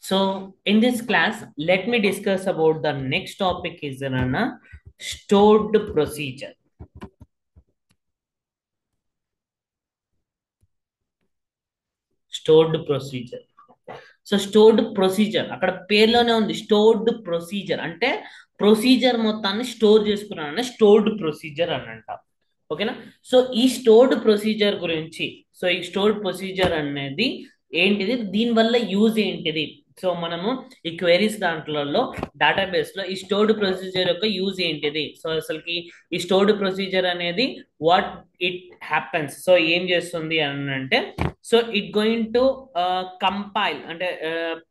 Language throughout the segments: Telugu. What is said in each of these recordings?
So in this class, let me discuss about the next topic is stored procedure. Stored procedure. So stored procedure అక్కడ పేర్లోనే ఉంది. స్టోర్డ్ ప్రొసీజర్ అంటే ప్రొసీజర్ మొత్తాన్ని స్టోర్ చేసుకున్నాను, స్టోర్డ్ ప్రొసీజర్ అని అంటాం. ఓకేనా? సో ఈ స్టోర్డ్ ప్రొసీజర్ గురించి, సో ఈ స్టోర్డ్ ప్రొసీజర్ అనేది ఏంటిది, దీని వల్ల యూజ్ ఏంటిది, సో మనము ఈ క్వెరీస్ దాంట్లలో డేటాబేస్ లో ఈ స్టోర్డ్ ప్రొసీజర్ యొక్క యూజ్ ఏంటిది, సో అసలుకి ఈ స్టోర్డ్ ప్రొసీజర్ అనేది వాట్ ఇట్ హ్యాపెన్స్, సో ఏం చేస్తుంది అని అంటే, so it going to compile అంటే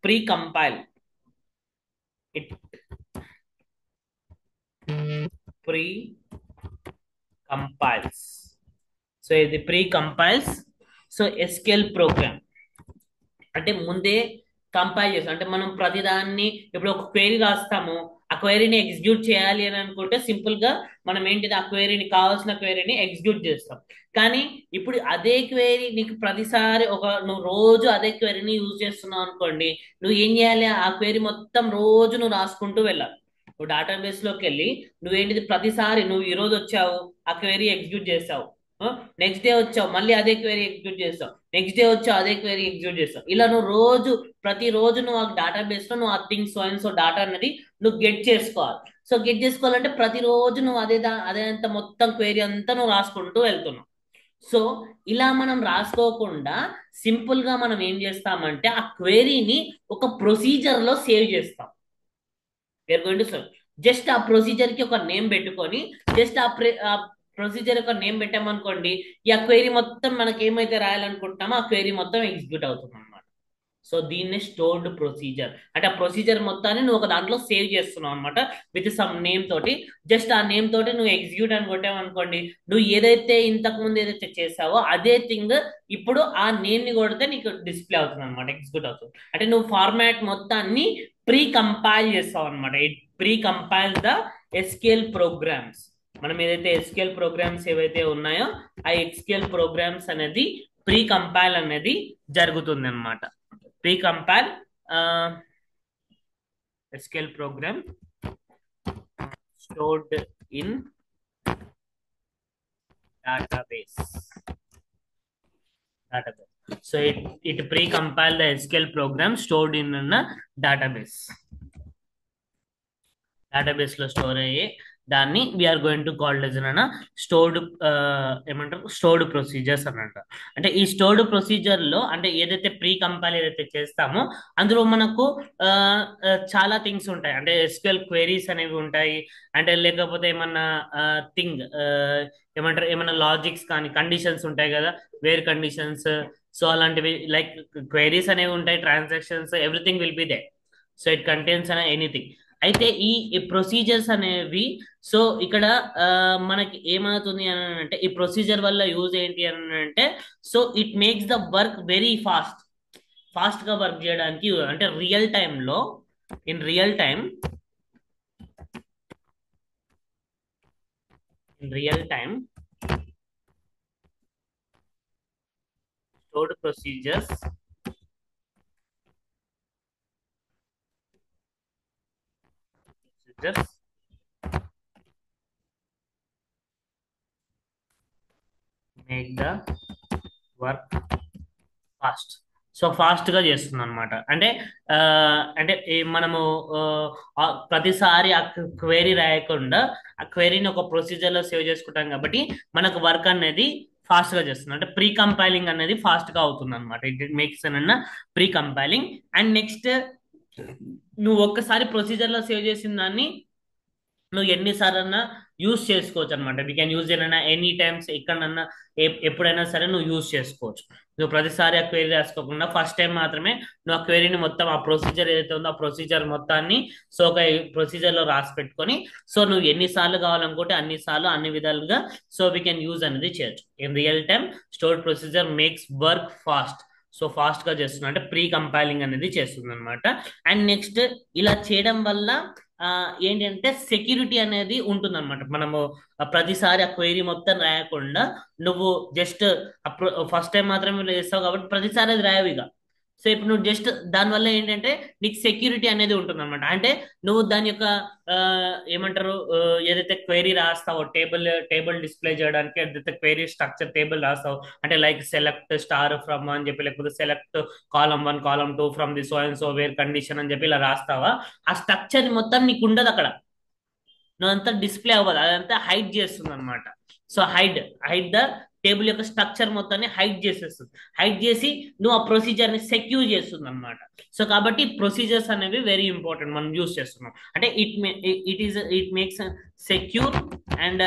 pre compile it pre compiles. So ఇది pre compiles. So SQL program అంటే ముందే కంపైల్ చేస్తాం. అంటే మనం ప్రతిదాన్ని ఇప్పుడు ఒక క్వెరీ రాస్తాము, ఆ క్వెరీని ఎగ్జిక్యూట్ చేయాలి అని అనుకుంటే సింపుల్ గా మనం ఏంటిది, ఆ క్వెరీని కావాల్సిన క్వెరీని ఎగ్జిక్యూట్ చేస్తాం. కానీ ఇప్పుడు అదే క్వెరీ నీకు ప్రతిసారి నువ్వు రోజు అదే క్వెరీని యూజ్ చేస్తున్నావు అనుకోండి, నువ్వు ఏం చేయాలి, ఆ క్వెరీ మొత్తం రోజు నువ్వు రాసుకుంటూ వెళ్ళాలి. నువ్వు డేటాబేస్ లోకి వెళ్ళి నువ్వేంటిది, ప్రతిసారి నువ్వు ఈ రోజు వచ్చావు ఆ క్వెరీ ఎగ్జిక్యూట్ చేస్తావు, నెక్స్ట్ డే వచ్చావు మళ్ళీ అదే క్వెరీ ఎగ్జిక్యూట్ చేస్తావు, నెక్స్ట్ డే వచ్చావు అదే క్వెరీ ఎగ్జిక్యూట్ చేస్తావు. ఇలా నువ్వు ప్రతిరోజు నువ్వు ఆ డేటాబేస్ లో నువ్వు ఆ things so and so data అనేది నువ్వు గెట్ చేసుకోవాలి. సో గెట్ చేసుకోవాలంటే ప్రతిరోజు నువ్వు అదే అంత మొత్తం క్వెరీ అంతా నువ్వు రాసుకుంటూ వెళ్తున్నావు. సో ఇలా మనం రాసుకోకుండా సింపుల్ గా మనం ఏం చేస్తామంటే ఆ క్వెరీని ఒక ప్రొసీజర్ లో సేవ్ చేస్తాం. We are going to save. Just ఆ ప్రొసీజర్ కి ఒక నేమ్ పెట్టుకొని, జస్ట్ ఆ ప్రొసీజర్ యొక్క నేమ్ పెట్టామనుకోండి, ఈ ఆ క్వెరీ మొత్తం మనకి ఏమైతే రాయాలనుకుంటున్నామో ఆ క్వెరీ మొత్తం ఎగ్జిక్యూట్ అవుతుంది అనమాట. సో దీన్నే స్టోర్డ్ ప్రొసీజర్ అంటే, ఆ ప్రొసీజర్ మొత్తాన్ని నువ్వు ఒక దాంట్లో సేవ్ చేస్తున్నావు అనమాట విత్ సమ్ నేమ్ తోటి. జస్ట్ ఆ నేమ్ తోటి నువ్వు ఎగ్జిక్యూట్ అని కొట్టావనుకోండి, నువ్వు ఏదైతే ఇంతకు ముందు ఏదైతే చేసావో అదే థింగ్ ఇప్పుడు ఆ నేమ్ ని కొడితే నీకు డిస్ప్లే అవుతుంది అనమాట, ఎగ్జిక్యూట్ అవుతుంది. అంటే నువ్వు ఫార్మాట్ మొత్తాన్ని ప్రీ కంపైల్ చేస్తావు అనమాట. It precompile the SQL programs. మనం ఏదైతే ఎస్క్యూఎల్ ప్రోగ్రామ్స్ ఏవైతే ఉన్నాయో ఆ ఎస్క్యూఎల్ ప్రోగ్రామ్స్ అనేది ప్రీ కంపైల్ అనేది జరుగుతుంది అనమాట. pre-compile SQL program stored in database. So it pre-compile the SQL program stored in a database. Database లో స్టోర్ అయ్యే దాన్ని we are going to called S అన్న స్టోర్డ్, ఏమంటారు, స్టోర్డ్ ప్రొసీజర్స్ అని అంటారు. అంటే ఈ స్టోర్డ్ ప్రొసీజర్ లో అంటే ఏదైతే ప్రీ కంపైల్ ఏదైతే చేస్తామో అందులో మనకు చాలా థింగ్స్ ఉంటాయి. అంటే ఎస్క్యూఎల్ క్వెరీస్ అనేవి ఉంటాయి, అంటే లేకపోతే ఏమన్నా థింగ్ ఏమంటారు, ఏమన్నా లాజిక్స్ కానీ కండిషన్స్ ఉంటాయి కదా, వేర్ కండిషన్స్. సో అలాంటివి లైక్ క్వెరీస్ అనేవి ఉంటాయి, transactions, everything will be they. So it contains anything. అయితే ఈ ప్రొసీజర్స్ అనేవి, సో ఇక్కడ మనకి ఏమవుతుంది అని అంటే, ఈ ప్రొసీజర్ వల్ల యూజ్ ఏంటి అని అంటే, so it makes the work very fast గా వర్క్ చేయడానికి. అంటే రియల్ టైమ్ లో, in real time stored procedures make the work fast. So fast గా చేస్తుంది అనమాట. అంటే అంటే మనము ప్రతిసారి ఆ క్వెరీ రాయకుండా ఆ క్వెరీని ఒక ప్రొసీజర్ లో సేవ్ చేసుకుంటాం కాబట్టి మనకు వర్క్ అనేది ఫాస్ట్ గా చేస్తుంది. అంటే ప్రీ కంపైలింగ్ అనేది ఫాస్ట్ గా అవుతుంది అనమాట. ఇట్ మేక్స్ అన్న ప్రీ కంపైలింగ్. అండ్ నెక్స్ట్, నువ్వు ఒక్కసారి ప్రొసీజర్ లో సేవ్ చేసిన దాన్ని నువ్వు ఎన్నిసార్లన్నా యూజ్ చేసుకోవచ్చు అనమాట. వీ క్యాన్ యూజ్ ఏదైనా ఎనీ టైమ్స్, ఎక్కడన్నా ఎప్పుడైనా సరే నువ్వు యూజ్ చేసుకోవచ్చు. నువ్వు ప్రతిసారి ఆ క్వెరీ రాసుకోకుండా ఫస్ట్ టైం మాత్రమే నువ్వు ఆ క్వెరీని మొత్తం, ఆ ప్రొసీజర్ ఏదైతే ఉందో ఆ ప్రొసీజర్ మొత్తాన్ని సో ఒక ప్రొసీజర్ లో రాసి పెట్టుకొని, సో నువ్వు ఎన్నిసార్లు కావాలనుకుంటే అన్ని సార్లు అన్ని విధాలుగా సో వీ కెన్ యూజ్ అనేది చేయొచ్చు. In real time stored procedure makes work fast. So fast గా చేస్తుంది, అంటే ప్రీ కంపైలింగ్ అనేది చేస్తుంది అనమాట. అండ్ నెక్స్ట్, ఇలా చేయడం వల్ల ఏంటంటే సెక్యూరిటీ అనేది ఉంటుంది అనమాట. మనము ప్రతిసారి ఆ క్వెరీ మొత్తం రాయకుండా నువ్వు జస్ట్ ఫస్ట్ టైం మాత్రమే చేస్తావు కాబట్టి ప్రతిసారి అది రాయవు. ఇక సో ఇప్పుడు నువ్వు జస్ట్ దానివల్ల ఏంటంటే నీకు సెక్యూరిటీ అనేది ఉంటుంది అనమాట. అంటే నువ్వు దాని యొక్క ఆ, ఏమంటారు, ఏదైతే క్వైరీ రాస్తావో, టేబుల్ డిస్ప్లే చేయడానికి ఏదైతే క్వైరీ స్ట్రక్చర్ టేబుల్ రాస్తావో, అంటే లైక్ సెలెక్ట్ స్టార్ ఫ్రమ్ అని చెప్పి, లేకపోతే select column 1 column 2 from the so and so where condition అని చెప్పి ఇలా రాస్తావా, ఆ స్ట్రక్చర్ మొత్తం నీకు ఉండదు అక్కడ. నువ్వు అంతా డిస్ప్లే అవ్వదు, అదంతా హైడ్ చేస్తుంది అనమాట. సో హైడ్ ద టేబుల్ యొక్క స్ట్రక్చర్ మొత్తాన్ని హైడ్ చేసేస్తుంది. హైడ్ చేసి నువ్వు ఆ ప్రొసీజర్ ని సెక్యూర్ చేస్తుంది అనమాట. సో కాబట్టి ప్రొసీజర్స్ అనేవి వెరీ ఇంపార్టెంట్ మనం యూస్ చేస్తున్నాం. అంటే it makes secure and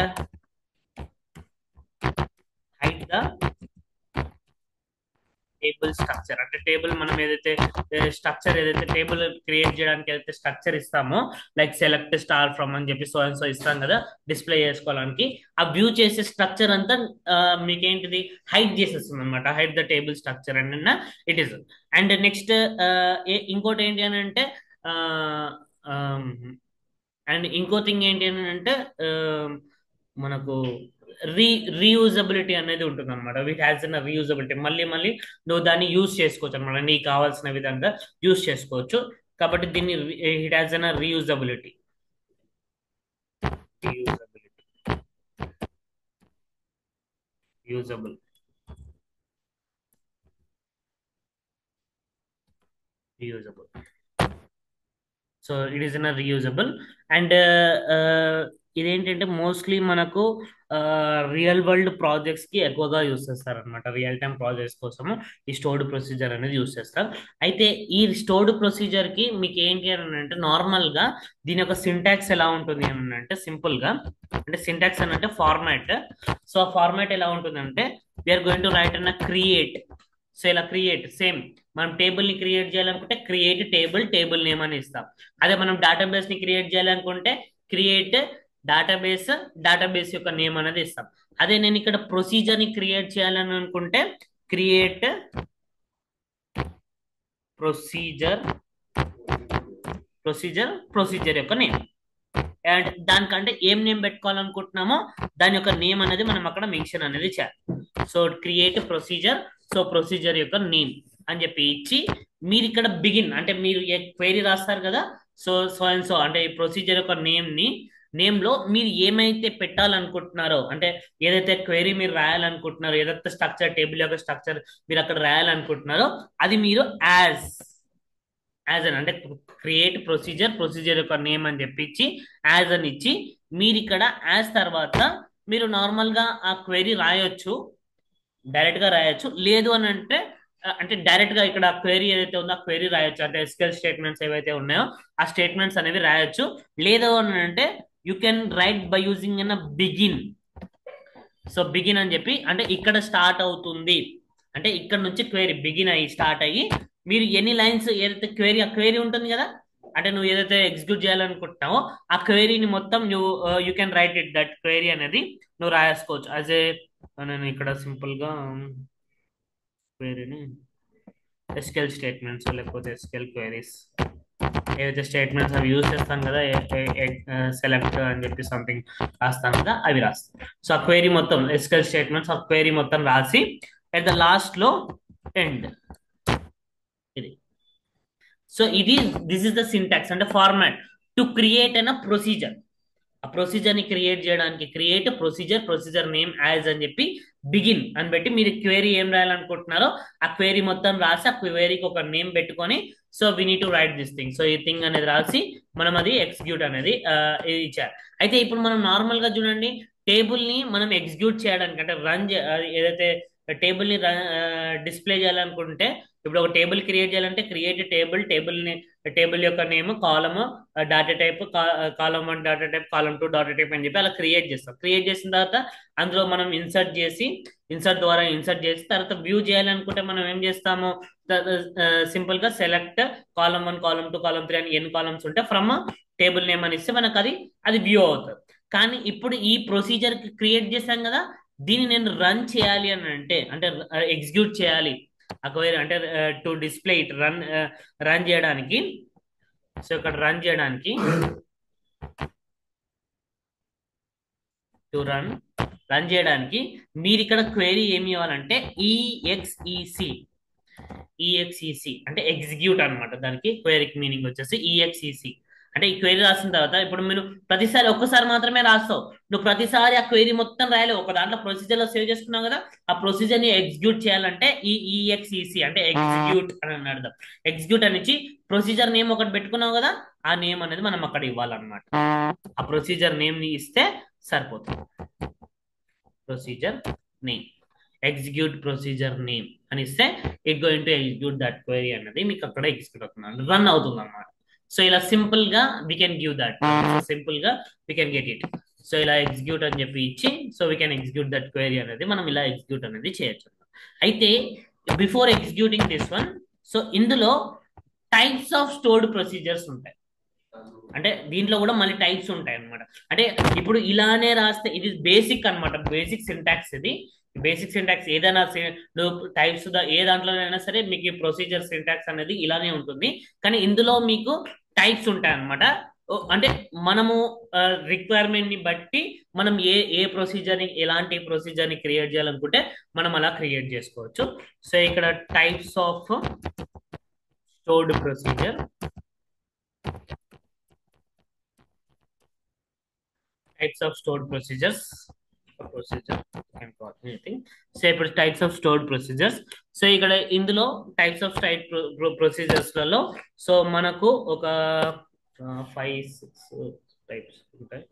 hide the table structure. అంటే టేబుల్ మనం ఏదైతే స్ట్రక్చర్, ఏదైతే టేబుల్ క్రియేట్ చేయడానికి ఏదైతే స్ట్రక్చర్ ఇస్తామో, లైక్ సెలెక్ట్ స్టార్ ఫ్రమ్ అని చెప్పి సో అండ్ సో ఇస్తాం కదా డిస్ప్లే చేసుకోవడానికి, ఆ వ్యూ చేసే స్ట్రక్చర్ అంతా మీకేంటిది హైడ్ చేసేస్తుంది అనమాట. Hide the table structure and it is. And next ఇంకోటి ఏంటి అని అంటే, అండ్ ఇంకో థింగ్ ఏంటి అని అంటే, మనకు రీ రీయూజబిలిటీ అనేది ఉంటుంది అనమాట. విట్ హ్యాస్ అన్ రీయూజబిలిటీ, మళ్ళీ మళ్ళీ నువ్వు దాన్ని యూజ్ చేసుకోవచ్చు అనమాట, నీకు కావాల్సిన విధంగా యూజ్ చేసుకోవచ్చు. కాబట్టి దీన్ని it has an reusability. Reusability, usable, reusable. So it is in reusable. And ఇదేంటంటే మోస్ట్లీ మనకు రియల్ వరల్డ్ ప్రాజెక్ట్స్ కి ఎక్కువగా యూస్ చేస్తారు అనమాట. రియల్ టైమ్ ప్రాజెక్ట్స్ కోసము ఈ స్టోర్డ్ ప్రొసీజర్ అనేది యూస్ చేస్తారు. అయితే ఈ స్టోర్డ్ ప్రొసీజర్ కి మీకు ఏంటి అని అంటే, నార్మల్ గా దీని యొక్క సింటాక్స్ ఎలా ఉంటుంది అని అంటే, సింపుల్ గా, అంటే సింటాక్స్ అని అంటే ఫార్మాట్. సో ఆ ఫార్మాట్ ఎలా ఉంటుందంటే, we are going to write an create. So ఇలా క్రియేట్, సేమ్ మనం టేబుల్ ని క్రియేట్ చేయాలనుకుంటే క్రియేట్ టేబుల్ నేమ్ అని ఇస్తాం. అదే మనం డేటాబేస్ ని క్రియేట్ చేయాలనుకుంటే క్రియేట్ డేటాబేస్ యొక్క నేమ్ అనేది ఇస్తాం. అదే నేను ఇక్కడ ప్రొసీజర్ ని క్రియేట్ చేయాలని అనుకుంటే క్రియేట్ ప్రొసీజర్, ప్రొసీజర్ యొక్క నేమ్. అండ్ దానికంటే ఏం నేమ్ పెట్టుకోవాలనుకుంటున్నామో దాని యొక్క నేమ్ అనేది మనం అక్కడ మెన్షన్ అనేది చేయాలి. So create procedure, so procedure యొక్క నేమ్ అని చెప్పి ఇచ్చి, మీరు ఇక్కడ బిగిన్ అంటే మీరు క్వైరీ రాస్తారు కదా, సో సో అండ్ సో అంటే ఈ ప్రొసీజర్ యొక్క నేమ్ లో మీరు ఏమైతే పెట్టాలనుకుంటున్నారో, అంటే ఏదైతే క్వైరీ మీరు రాయాలనుకుంటున్నారో, ఏదైతే స్ట్రక్చర్ టేబుల్ యొక్క స్ట్రక్చర్ మీరు అక్కడ రాయాలనుకుంటున్నారో, అది మీరు యాజ్ అని అంటే క్రియేట్ ప్రొసీజర్ యొక్క నేమ్ అని చెప్పించి యాజ్ అని ఇచ్చి, మీరు ఇక్కడ యాజ్ తర్వాత మీరు నార్మల్ గా ఆ క్వైరీ రాయొచ్చు, డైరెక్ట్ గా రాయొచ్చు. లేదు అని అంటే అంటే డైరెక్ట్ గా ఇక్కడ క్వైరీ ఏదైతే ఉందో ఆ క్వైరీ రాయొచ్చు, అంటే ఎస్క్యూఎల్ స్టేట్మెంట్స్ ఏవైతే ఉన్నాయో ఆ స్టేట్మెంట్స్ అనేవి రాయొచ్చు. లేదు అని అంటే you can write by using an begin. So begin అని చెప్పి, అంటే ఇక్కడ స్టార్ట్ అవుతుంది, అంటే ఇక్కడ నుంచి క్వైరీ బిగిన్ అయ్యి స్టార్ట్ అయ్యి, మీరు ఎన్ని లైన్స్ ఏదైతే ఆ క్వైరీ ఉంటుంది కదా, అంటే నువ్వు ఏదైతే ఎగ్జిక్యూట్ చేయాలనుకుంటున్నావో ఆ క్వైరీని మొత్తం you can write it, that query అనేది నువ్వు రాసుకోవచ్చు. యాజ్ ఏ, నేను ఇక్కడ సింపుల్ గా క్వైరీని ఎస్క్యూఎల్ స్టేట్మెంట్స్ లేకపోతే ఎస్క్యూఎల్ క్వైరీస్ ఏవైతే స్టేట్మెంట్స్ అవి యూజ్ చేస్తాను కదా, సెలెక్ట్ అని చెప్పి సంథింగ్ రాస్తాను కదా, అవి రాస్తాను. సో ఆ క్వైరీ మొత్తం ఎస్క్యూఎల్ స్టేట్మెంట్స్ ఆ క్వైరీ మొత్తం రాసి అట్ ద లాస్ట్ లో ఎండ్. ఇది, so this is the syntax అంటే format to create an procedure. ఆ ప్రొసీజర్ ని క్రియేట్ చేయడానికి క్రియేట్ ప్రొసీజర్ నేమ్ యాజ్ అని చెప్పి బిగిన్ అని పెట్టి, మీరు క్వైరీ ఏం రాయాలనుకుంటున్నారో ఆ క్వైరీ మొత్తం రాసి ఆ క్వైరీకి ఒక నేమ్ పెట్టుకొని, so we need to write this thing, so ఈ థింగ్ అనేది రాసి మనం అది ఎగ్జిక్యూట్ అనేది ఇచ్చారు. అయితే ఇప్పుడు మనం నార్మల్ గా చూడండి, టేబుల్ ని మనం ఎగ్జిక్యూట్ చేయడానికి అంటే ఏదైతే టేబుల్ ని డిస్ప్లే చేయాలనుకుంటే, ఇప్పుడు ఒక టేబుల్ క్రియేట్ చేయాలంటే క్రియేట్ టేబుల్ యొక్క name, column, data type, column 1 data type, column 2 data type అని చెప్పి అలా క్రియేట్ చేస్తాం. క్రియేట్ చేసిన తర్వాత అందులో మనం ఇన్సర్ట్ చేసి తర్వాత వ్యూ చేయాలనుకుంటే మనం ఏం చేస్తాము, సింపుల్ గా సెలెక్ట్ కాలమ్ 1 కాలమ్ 2 కాలమ్ 3 అని ఎన్ని కాలమ్స్ ఉంటే ఫ్రమ్ టేబుల్ నేమ్ అని ఇస్తే మనకు అది వ్యూ అవుతుంది. కానీ ఇప్పుడు ఈ ప్రొసీజర్ క్రియేట్ చేశాం కదా, దీన్ని నేను రన్ చేయాలి అని అంటే ఎగ్జిక్యూట్ చేయాలి అక్వైర్ అంటే టు డిస్ప్లే ఇట్ రన్ చేయడానికి. సో ఇక్కడ రన్ చేయడానికి మీరు ఇక్కడ క్వైరీ ఏమి ఇవ్వాలంటే ఈఎక్స్ఈసి ఈఎక్సిసి అంటే ఎగ్జిక్యూట్ అన్నమాట. దానికి క్వైరీకి మీనింగ్ వచ్చేసి ఈఎక్సిసి. అంటే ఈ క్వైరీ రాసిన తర్వాత ఇప్పుడు మీరు ప్రతిసారి ఒక్కసారి మాత్రమే రాస్తావు. నువ్వు ప్రతిసారి ఆ క్వైరీ మొత్తం రాయలేవు. ఒక దాంట్లో ప్రొసీజర్ లో సేవ్ చేసుకున్నావు కదా, ఆ ప్రొసీజర్ ని ఎగ్జిక్యూట్ చేయాలంటే ఈ ఈఎక్సిసి అంటే ఎగ్జిక్యూట్ అని అర్థం. ఎగ్జిక్యూట్ అని ఇచ్చి ప్రొసీజర్ నేమ్ ఒకటి పెట్టుకున్నావు కదా, ఆ నేమ్ అనేది మనం అక్కడ ఇవ్వాలన్నమాట. ఆ ప్రొసీజర్ నేమ్ ని ఇస్తే సరిపోతుంది. Procedure name, execute procedure name అని ఇస్తే it going to execute that query అన్నది మీకు అక్కడ ఎగ్జిక్యూట్ అవుతుంది, రన్ అవుతుంది అన్నమాట. సో ఇలా సింపుల్ గా we can give that, simple గా we can get it. So ఇలా ఎగ్జిక్యూట్ అని చెప్పి ఇచ్చి so we can execute that query అనేది మనం ఇలా ఎగ్జిక్యూట్ అనేది చేయొచ్చు. అయితే before executing this one, so ఇందులో టైప్స్ ఆఫ్ స్టోర్డ్ ప్రొసీజర్స్ ఉంటాయి. అంటే దీంట్లో కూడా మళ్ళీ టైప్స్ ఉంటాయి అన్నమాట. అంటే ఇప్పుడు ఇలానే రాస్తే ఇది బేసిక్ అన్నమాట, బేసిక్ సింటాక్స్ ఇది. బేసిక్ సింటాక్స్ ఏదైనా టైప్స్ ఏ దాంట్లోనైనా సరే మీకు ఈ ప్రొసీజర్ సింటాక్స్ అనేది ఇలానే ఉంటుంది. కానీ ఇందులో మీకు టైప్స్ ఉంటాయి అన్నమాట. అంటే మనము రిక్వైర్మెంట్ ని బట్టి మనం ఏ ప్రొసీజర్ ని, ఎలాంటి ప్రొసీజర్ ని క్రియేట్ చేయాలనుకుంటే మనం అలా క్రియేట్ చేసుకోవచ్చు. సో ఇక్కడ types of stored procedure, types of stored procedures, procedure can call anything. So ఇప్పుడు types of stored procedures. So ఇక్కడ ఇందులో types of type procedures లలో సో మనకు ఒక 5-6 టైప్స్ ఉంటాయి.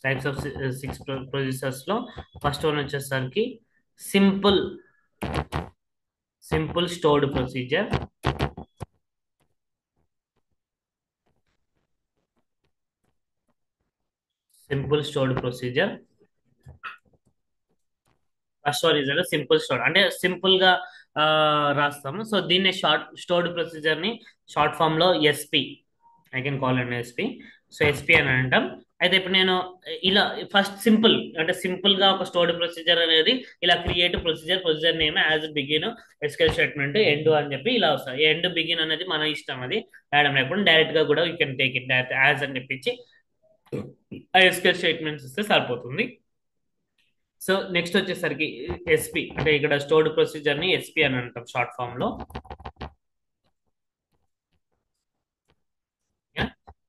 టైప్స్ ఆఫ్ 6 ప్రొసీజర్స్ లో ఫస్ట్ వన్ వచ్చేసరికి simple stored procedure. Simple stored procedure first one is simple stored అంటే సింపుల్ గా రాస్తాము. సో దీన్ని స్టోర్డ్ ప్రొసీజర్ ని షార్ట్ ఫామ్ లో SP, I can call and SP. So SP అని అంటాం. అయితే ఇప్పుడు నేను ఇలా ఫస్ట్ సింపుల్ అంటే సింపుల్ గా ఒక స్టోర్డ్ ప్రొసీజర్ అనేది ఇలా create procedure name as begin SQL statement end అని చెప్పి ఇలా వస్తుంది. ఎండ్ బిగిన్ అనేది మన ఇష్టం, అది మేడం లేకుండా డైరెక్ట్ గా కూడా you can take it direct as అని చెప్పించి ఆ ఎస్క్యూఎల్ స్టేట్మెంట్స్ ఇస్తే సరిపోతుంది. సో నెక్స్ట్ వచ్చేసరికి ఎస్పి అంటే ఇక్కడ స్టోర్డ్ ప్రొసీజర్ ని ఎస్పి అని అంటాం షార్ట్ ఫామ్ లో.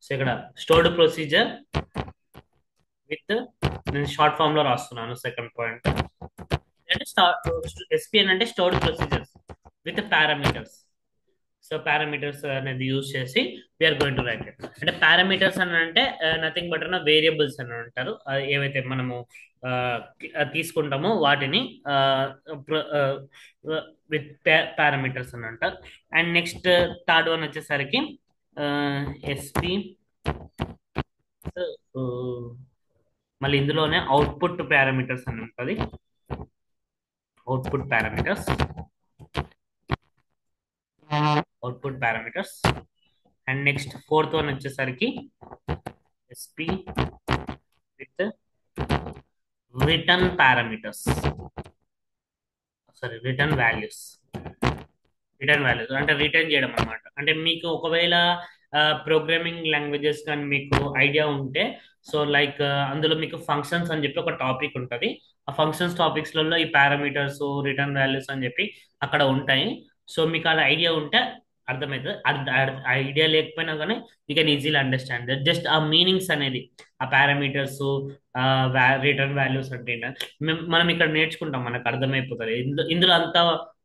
సో ఇక్కడ స్టోర్డ్ ప్రొసీజర్ విత్, నేను షార్ట్ ఫామ్ లో రాస్తున్నాను సెకండ్ పాయింట్. అంటే ఎస్పి అని అంటే stored procedures with parameters. So parameters అనేది యూజ్ చేసి we are going to write it. అంటే పారామీటర్స్ అని అంటే నథింగ్ బట్ వేరియబుల్స్ అని అంటారు. ఏవైతే మనము తీసుకుంటామో వాటిని విత్ పారామీటర్స్ అని అంటారు. అండ్ నెక్స్ట్ థర్డ్ వన్ వచ్చేసరికి ఎస్పి, మళ్ళీ ఇందులోనే అవుట్పుట్ పారామీటర్స్ అని ఉంటుంది. Output parameters. And next fourth one వచ్చేసరికి SP with return parameters, sorry return values అంటే రిటర్న్ చేయడం అనమాట. అంటే మీకు ఒకవేళ ప్రోగ్రామింగ్ లాంగ్వేజెస్ కానీ మీకు ఐడియా ఉంటే, సో లైక్ అందులో మీకు ఫంక్షన్స్ అని చెప్పి ఒక టాపిక్ ఉంటుంది. ఆ ఫంక్షన్స్ టాపిక్స్లలో ఈ పారామీటర్స్, రిటర్న్ వాల్యూస్ అని చెప్పి అక్కడ ఉంటాయి. సో మీకు అది ఐడియా ఉంటే అర్థమవుతుంది. ఐడియా లేకపోయినా కానీ you can easily understand just ఆ మీనింగ్స్ అనేది, ఆ పారామీటర్స్, రిటర్న్ వాల్యూస్ అంటే మనం ఇక్కడ నేర్చుకుంటాం, మనకు అర్థమైపోతుంది. ఇందులో అంతా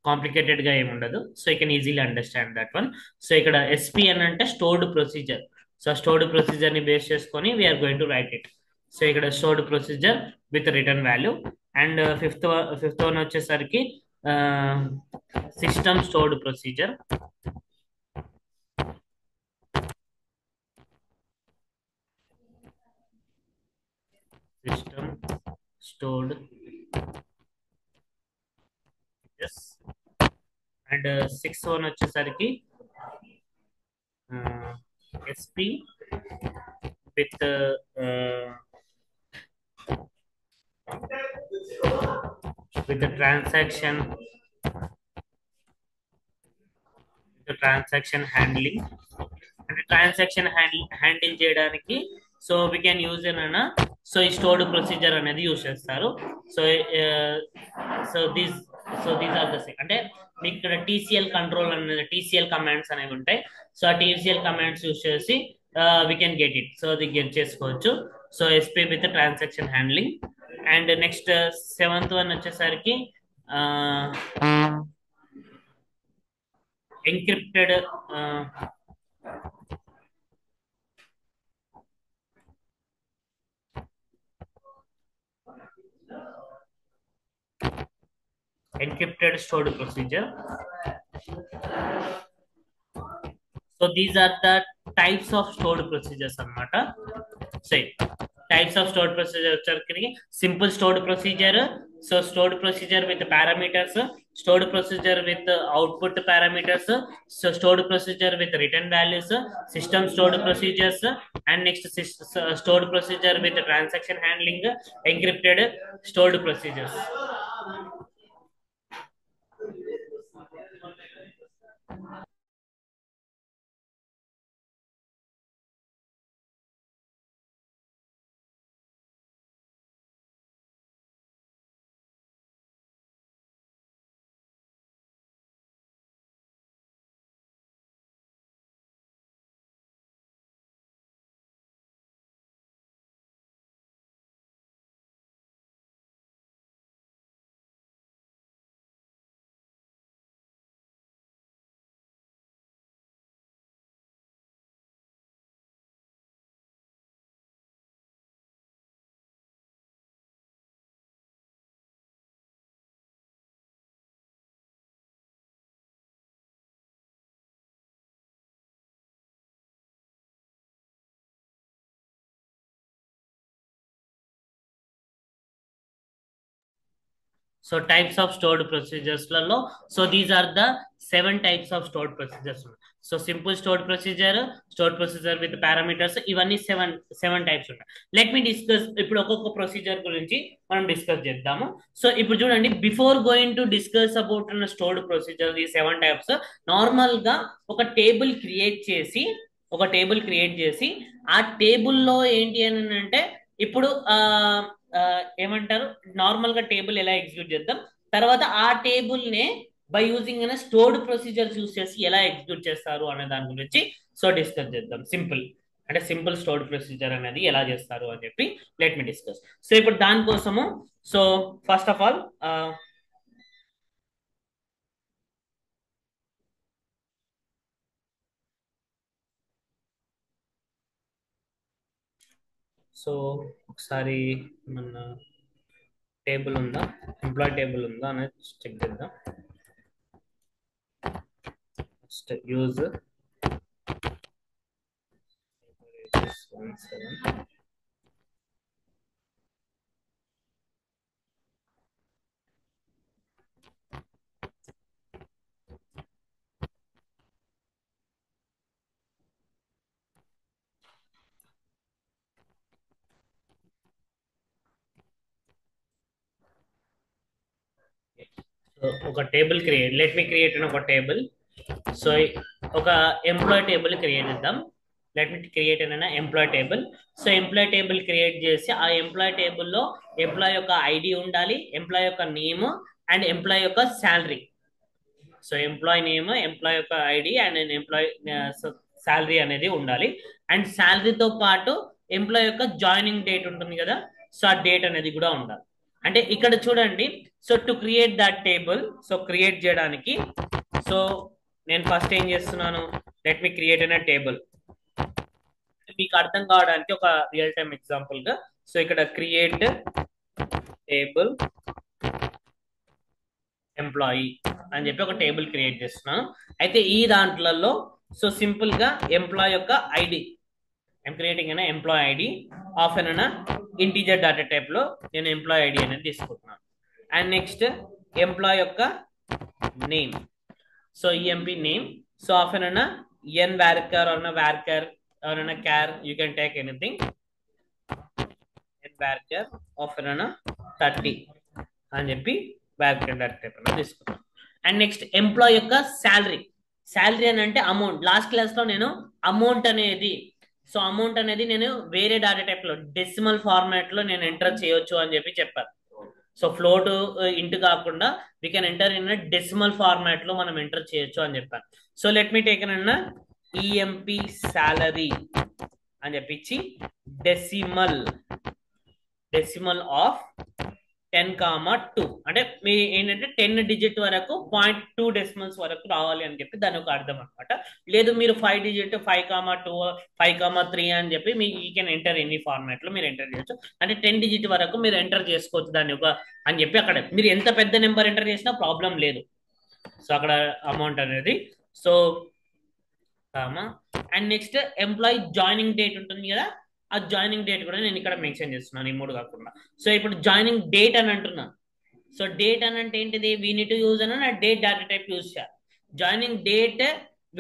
కాంప్లికేటెడ్ గా ఏమి ఉండదు. So you can easily understand that one. So ఇక్కడ ఎస్పి అని అంటే stored procedure. So stored procedure ని బేస్ చేసుకొని we're going to write it. So ఇక్కడ stored procedure with return value. And fifth one వచ్చేసరికి system stored procedure. System stored and sixth one వచ్చేసరికి ఎస్పి విత్ ట్రాన్సాక్షన్ హ్యాండ్లింగ్. అంటే ట్రాన్సాక్షన్ హ్యాండిల్ చేయడానికి సో వీ కెన్ యూజ్ అన్న సో ఈ స్టోర్డ్ ప్రొసీజర్ అనేది యూజ్ చేస్తారు. So so these these are the అంటే మీకు ఇక్కడ టీసీఎల్ కంట్రోల్ అనేది టీసీఎల్ కమాండ్స్ అనేవి ఉంటాయి. సో ఆ టీసీఎల్ కమాండ్స్ యూజ్ చేసి we can get it. So అది గెట్ చేసుకోవచ్చు. So SP with transaction handling. And next seventh one వచ్చేసరికి encrypted encrypted stored procedure. So these are the types of stored procedures అన్నమాట. Say types of stored procedure వచ్చరికి simple stored procedure. So stored procedure with parameters, stored procedure with output parameters, so stored procedure with return values, system stored procedures, and next stored procedure with transaction handling, encrypted stored procedures. So types of stored procedures లలో so these are the 7 types of stored procedures. So simple stored procedure with parameters, ఇవన్నీ సెవెన్ టైప్స్ ఉంటాయి. లెట్ మీ డిస్కస్ ఇప్పుడు ఒక్కొక్క ప్రొసీజర్ గురించి మనం డిస్కస్ చేద్దాము. సో ఇప్పుడు చూడండి, before going to discuss about stored procedure ఈ 7 టైప్స్, నార్మల్ గా ఒక టేబుల్ క్రియేట్ చేసి ఆ టేబుల్లో ఏంటి అని అంటే ఇప్పుడు ఏమంటారు, నార్మల్ గా టేబుల్ ఎలా ఎగ్జిక్యూట్ చేద్దాం, తర్వాత ఆ టేబుల్ నే by using stored procedures use చేసి ఎలా ఎగ్జిక్యూట్ చేస్తారు అనే దాని గురించి సో డిస్కస్ చేద్దాం. సింపుల్ స్టోర్డ్ ప్రొసీజర్ అనేది ఎలా చేస్తారు అని చెప్పి లెట్ మీ డిస్కస్. సో ఇప్పుడు దానికోసము so first of all so ఒకసారి మన టేబుల్ ఉందా, ఎంప్లాయ్ టేబుల్ ఉందా అనేది చెక్ చేద్దాం. First use 17. ఒక టేబుల్ లెట్ మీ క్రియేట్ ఒక టేబుల్. సో ఒక ఎంప్లాయ్ టేబుల్ క్రియేట్ చేద్దాం. లెట్ మీ క్రియేట్ అయిన employee table. So employee table create చేసి ఆ ఎంప్లాయ్ టేబుల్లో ఎంప్లాయ్ యొక్క ఐడి ఉండాలి, ఎంప్లాయ్ యొక్క నేమ్ అండ్ ఎంప్లాయ్ యొక్క salary. So employee name, employee యొక్క ఐడి అండ్ ఎంప్లాయ్ శాలరీ అనేది ఉండాలి. అండ్ శాలరీతో పాటు ఎంప్లాయ్ యొక్క జాయినింగ్ డేట్ ఉంటుంది కదా, సో ఆ డేట్ అనేది కూడా ఉండాలి. అంటే ఇక్కడ చూడండి, so to create that table, so create చేయడానికి సో నేను ఫస్ట్ ఏం చేస్తున్నాను, లెట్ మీ క్రియేట్ అయిన టేబుల్. మీకు అర్థం కావడానికి ఒక రియల్ టైమ్ ఎగ్జాంపుల్ గా సో ఇక్కడ క్రియేట్ టేబుల్ ఎంప్లాయీ అని చెప్పి ఒక టేబుల్ క్రియేట్ చేస్తున్నాను. అయితే ఈ దాంట్లలో సో సింపుల్ గా ఎంప్లాయ్ యొక్క ఐడి, ఐఎమ్ క్రియేటింగ్ అయినా ఎంప్లాయ్ ఐడి ఆఫ్ అయినా ఇంటీజర్ డేటా టైప్ లో నేను ఎంప్లాయ్ ఐడి అనేది తీసుకుంటున్నాను. అండ్ నెక్స్ట్ ఎంప్లాయ్ యొక్క name, so EMP name, so of అయినా N varchar or varchar or char, you can take anything, N varchar of అయినా 30 అని చెప్పి వార్కర్ డేటా టైప్ అనేది తీసుకున్నాను. అండ్ నెక్స్ట్ ఎంప్లాయ్ యొక్క శాలరీ అని అంటే అమౌంట్. లాస్ట్ క్లాస్ లో నేను అమౌంట్ అనేది సో అమౌంట్ అనేది నేను వేరే డేటా టైప్ లో డెసిమల్ ఫార్మాట్ లో నేను ఎంటర్ చేయొచ్చు అని చెప్పి చెప్పాను. సో ఫ్లోట్ ఇంటూ కాకుండా we can enter in decimal format లో మనం ఎంటర్ చేయొచ్చు అని చెప్పాను. సో లెట్ మీ టేక్ అన్న ఈఎంపి సాలరీ అని చెప్పించి డెసిమల్ డెసిమల్ ఆఫ్ 10,2 అంటే మీ ఏంటంటే 10 డిజిట్ వరకు 0.2 డెసిమల్స్ వరకు రావాలి అని చెప్పి దాని ఒక అర్థం అనమాట. లేదు మీరు 5 డిజిట్ 5,2 5,3 అని చెప్పి మీ you can enter any format లో మీరు ఎంటర్ చేయొచ్చు. అంటే 10 డిజిట్ వరకు మీరు ఎంటర్ చేసుకోవచ్చు దాన్ని ఒక అని చెప్పి అక్కడ మీరు ఎంత పెద్ద నెంబర్ ఎంటర్ చేసినా ప్రాబ్లం లేదు. సో అక్కడ అమౌంట్ అనేది so and next employee joining date ఉంటుంది కదా, ఆ జాయినింగ్ డేట్ కూడా నేను ఇక్కడ మెన్షన్ చేస్తున్నాను ఈ మూడు కాకుండా. సో ఇప్పుడు జాయినింగ్ డేట్ అని అంటున్నా. సో డేట్ అని అంటే ఏంటిది, వీ నీడ్ టు యూజ్ అని డేట్ డేటా టైప్ యూజ్ చేయాలి. జాయినింగ్ డేట్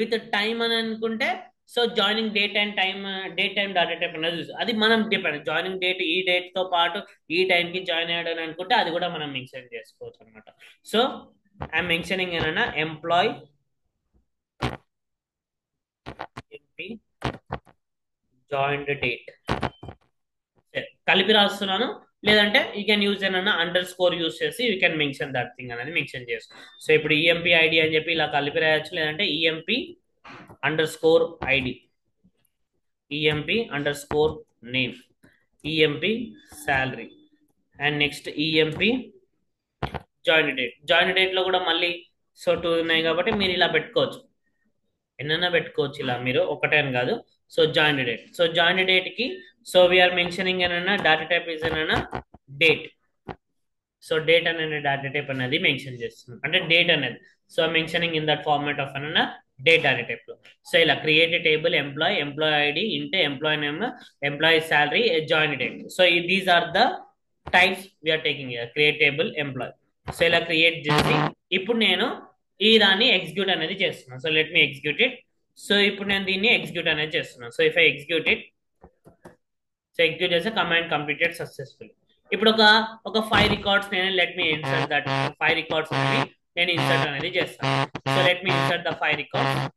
విత్ టైం అని అనుకుంటే so joining date and time date time data type అనేది అది మనం డిపెండ్. జాయినింగ్ డేట్ ఈ డేట్ తో పాటు ఈ టైం కి జాయిన్ అయ్యాడు అని అనుకుంటే అది కూడా మనం మెన్షన్ చేసుకోవచ్చు అనమాట. సో ఐఎమ్ మెన్షనింగ్ ఏమన్నా ఎంప్లాయ్ జాయిన్డ్ డేట్ కలిపి రాస్తున్నాను. లేదంటే యూ కెన్ యూజ్ ఏమన్నా అండర్ స్కోర్ యూజ్ చేసి you can mention that thing అనేది మెన్షన్ చేస్తాం. సో ఇప్పుడు ఈఎంపి ఐడి అని చెప్పి ఇలా కలిపి రాయొచ్చు, లేదంటే EMP under score ID, EMP under score name, EMP salary and next EMP join date. Join date లో కూడా మళ్ళీ సో 2 ఉన్నాయి కాబట్టి మీరు ఇలా పెట్టుకోవచ్చు, ఎన్నైనా పెట్టుకోవచ్చు ఇలా మీరు ఒకటే అని కాదు. So join date, so join date కి సో వీఆర్ మెన్షనింగ్ ఏనన్నా డేటా టైప్ ఇస్ ఏనన్నా డేట్. సో డేట్ అనేది డేటా టైప్ అనేది మెన్షన్ చేస్తున్నాం అంటే డేట్ అనేది. So mentioning in that format of అన్న డేట్ డేటా టైప్ లో. సో ఇలా create table employee, employee ID int employee name, employee salary, join date. So these are the types we're taking create table employee. So ఇలా క్రియేట్ చేసి ఇప్పుడు నేను ఈ దాన్ని ఎగ్జిక్యూట్ అనేది చేస్తున్నాను. So let me execute it. So ఇప్పుడు నేను దీన్ని ఎగ్జిక్యూట్ అనేది చేస్తున్నాను. So if I execute it, so execute చేస్తే కమాండ్ కంప్లీటెడ్ సక్సెస్ఫుల్. ఇప్పుడు ఒక 5 రికార్డ్స్ నేను let me insert that 5 records అనేది నేను ఇన్సర్ట్ అనేది చేస్తాను. So let me insert the 5 records.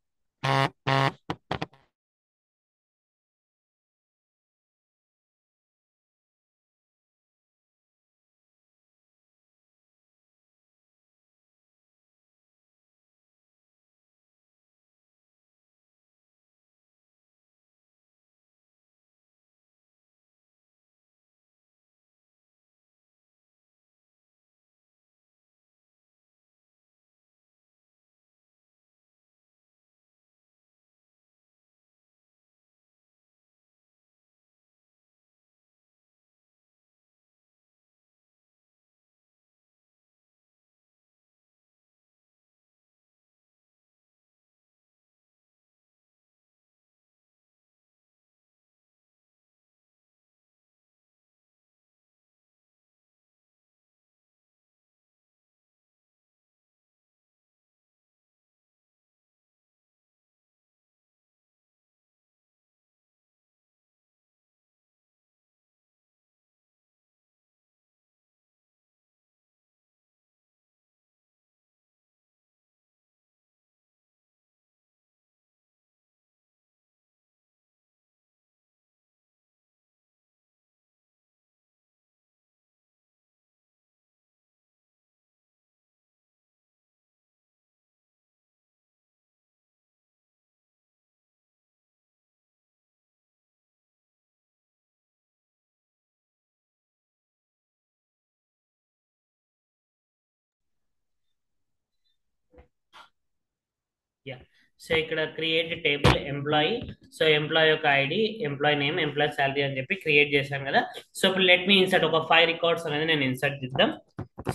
Yeah, so ఇక్కడ create table employee. So employee యొక్క ID, employee name, employee salary అని చెప్పి క్రియేట్ చేశాను కదా. సో ఇప్పుడు లెట్ మీ ఇన్సర్ట్ ఒక 5 రికార్డ్స్ అనేది నేను ఇన్సర్ట్ చేద్దాం.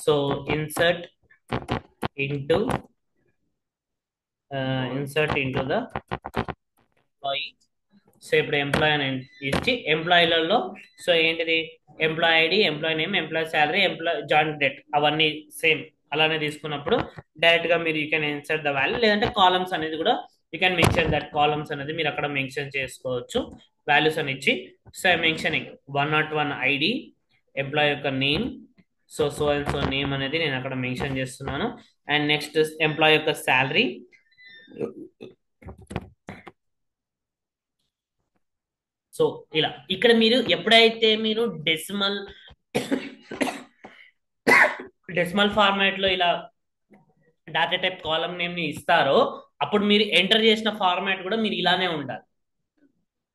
So insert into the employee. So ఇప్పుడు ఎంప్లాయీ అని ఇచ్చి ఎంప్లాయీలలో సో ఏంటిది employee ID, employee name, employee salary, employee join date అవన్నీ సేమ్ అలానే తీసుకున్నప్పుడు డైరెక్ట్ గా మీరు you can insert the value. లేదంటే కాలమ్స్ అనేది కూడా you can mention that columns అనేది మీరు అక్కడ మెన్షన్ చేసుకోవచ్చు వాల్యూస్ అని ఇచ్చి. So I mentioning 101 ID, employee యొక్క name, so and so name అనేది నేను అక్కడ మెన్షన్ చేస్తున్నాను. అండ్ నెక్స్ట్ ఎంప్లాయీ యొక్క శాలరీ, సో ఇలా ఇక్కడ మీరు ఎప్పుడైతే మీరు డెసిమల్ ఫార్మాట్ లో ఇలా డాటా టైప్ కాలమ్ నేమ్ ని ఇస్తారో అప్పుడు మీరు ఎంటర్ చేసిన ఫార్మాట్ కూడా మీరు ఇలానే ఉండాలి.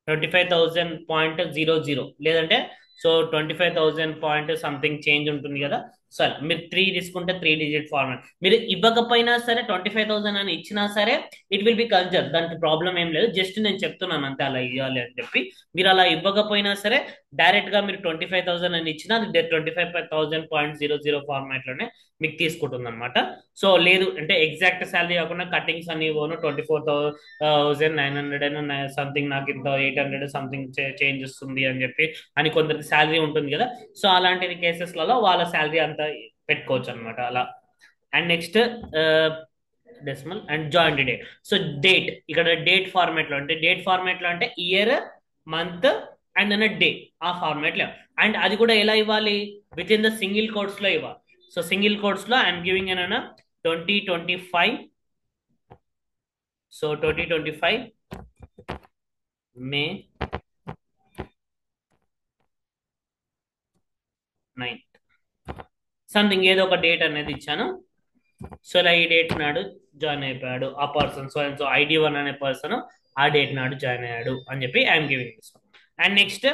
25,000.00 లేదంటే సో 25,000 పాయింట్ సంథింగ్ చేంజ్ ఉంటుంది కదా. సో అలా మీరు 3 తీసుకుంటే 3 డిజిట్ ఫార్మాట్ మీరు ఇవ్వకపోయినా సరే 25,000 అని ఇచ్చినా సరే ఇట్ విల్ బి కన్సిడర్, దానికి ప్రాబ్లం ఏం లేదు. జస్ట్ నేను చెప్తున్నాను అంతే అలా ఇవ్వాలి అని చెప్పి. మీరు అలా ఇవ్వకపోయినా సరే డైరెక్ట్ గా మీరు 25,000 అని ఇచ్చినా అది 25,000.00 ఫార్మాట్ లోనే మీకు తీసుకుంటుంది అనమాట. సో లేదు అంటే ఎగ్జాక్ట్ శాలరీ కాకుండా కటింగ్స్ అని ఇవ్వను 24,900 అండ్ సంథింగ్ నాకు ఇంత 800 సంథింగ్ చేంజ్ వస్తుంది అని చెప్పి అని కొందరికి శాలరీ ఉంటుంది కదా. సో అలాంటి కేసెస్లలో వాళ్ళ శాలరీ అంతా పెట్టుకోవచ్చు అనమాట అలా. And next decimal and joint date. So date ఇక్కడ డేట్ ఫార్మాట్ లో అంటే డేట్ ఫార్మాట్ లో అంటే ఇయర్, మంత్ అండ్ అన్న డే ఆ ఫార్మాట్ లో. అండ్ అది కూడా ఎలా ఇవ్వాలి, with in the single quotes లో ఇవ్వాలి. సో సింగిల్ కోట్స్ లో ఐఎమ్ గివింగ్ అన్న 2025. సో 2025 మే 9 సంథింగ్ ఏదో ఒక డేట్ అనేది ఇచ్చాను. సో ఇలా ఈ డేట్ నాడు జాయిన్ అయిపోయాడు ఆ person. So and so ID1 అనే పర్సన్ ఆ డేట్ నాడు జాయిన్ అయ్యాడు అని చెప్పి I'm giving this. And next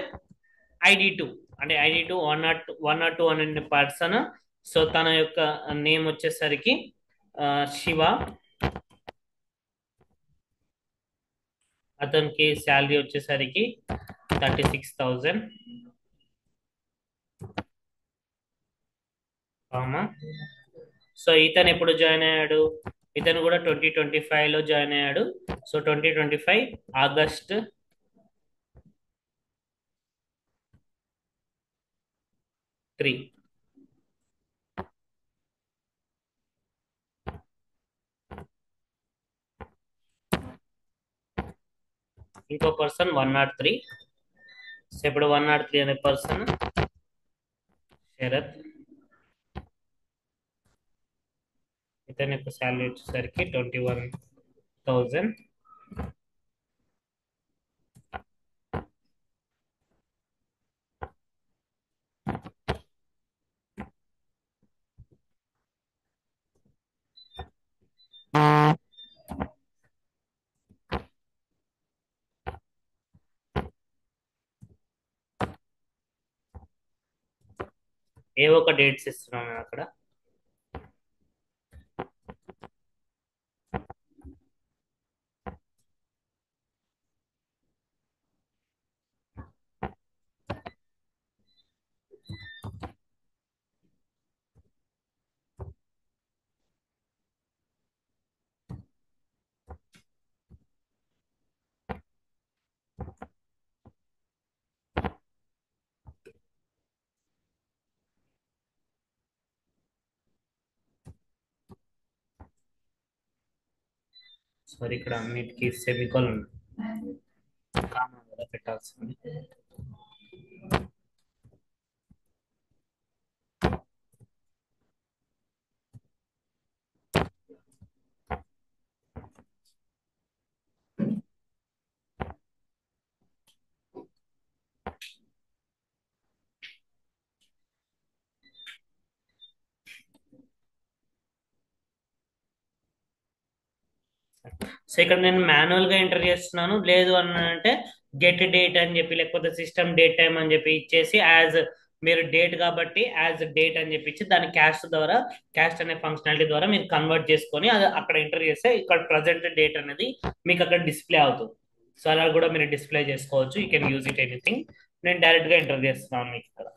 ID2 అంటే ID2 102 అనే పర్సన్. సో తన యొక్క నేమ్ వచ్చేసరికి శివ. అతనికి శాలరీ వచ్చేసరికి 36,000. సో ఇతను ఎప్పుడు జాయిన్ అయ్యాడు, ఇతను కూడా 2025 లో జాయిన్ అయ్యాడు. So 2025 August 3. ఇంకో పర్సన్ 103. సో ఇప్పుడు 103 అనే పర్సన్ శరత్. ఇతని యొక్క శాలరీ వచ్చేసరికి 21,000. ఏవో ఒక డేట్స్ ఇస్తున్నాను నేను అక్కడ. సారీ ఇక్కడ అన్నిటికీ సెమికోలన్ కామన్ కదా పెట్టాల్సింది. సో ఇక్కడ నేను మాన్యువల్ గా ఎంటర్ చేస్తున్నాను. లేదు అని అంటే గెట్ డేట్ అని చెప్పి లేకపోతే సిస్టమ్ డేట్ టైం అని చెప్పి ఇచ్చేసి యాజ్ మీరు డేట్ కాబట్టి యాజ్ డేట్ అని చెప్పి ఇచ్చి దాని క్యాస్ట్ ద్వారా క్యాస్ట్ అనే ఫంక్షనాలిటీ ద్వారా మీరు కన్వర్ట్ చేసుకొని అది అక్కడ ఎంటర్ చేస్తే ఇక్కడ ప్రజెంట్ డేట్ అనేది మీకు అక్కడ డిస్ప్లే అవుతుంది. సో అలా కూడా మీరు డిస్ప్లే చేసుకోవచ్చు. You can use it anything. నేను డైరెక్ట్ గా ఎంటర్ చేస్తున్నాను మీకు ఇక్కడ.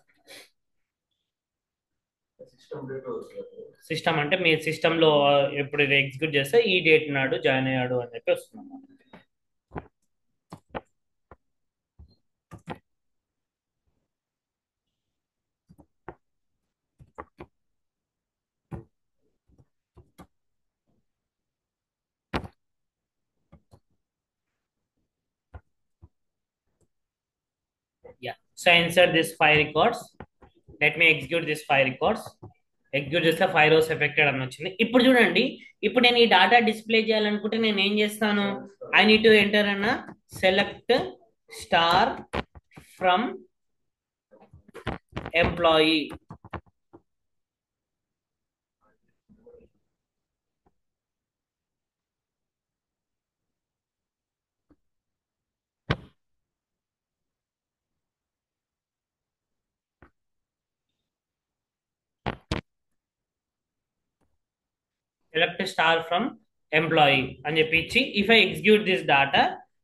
సిస్టమ్ అంటే మీ సిస్టమ్ లో ఎప్పుడు ఇది ఎగ్జిక్యూట్ చేస్తే ఈ డేట్ నాడు జాయిన్ అయ్యాడు అని చెప్పి వస్తున్నాం. Yeah. So insert this 5 records. Let me execute this 5 records. Execute చేస్తే 5 rows ఎఫెక్టెడ్ అని వచ్చింది. ఇప్పుడు చూడండి, ఇప్పుడు నేను ఈ డాటా డిస్ప్లే చేయాలనుకుంటే నేను ఏం చేస్తాను, ఐ నీడ్ టు ఎంటర్ అన్న select star from employee. Select star from employee అని చెప్పి ఇచ్చి if I execute this data,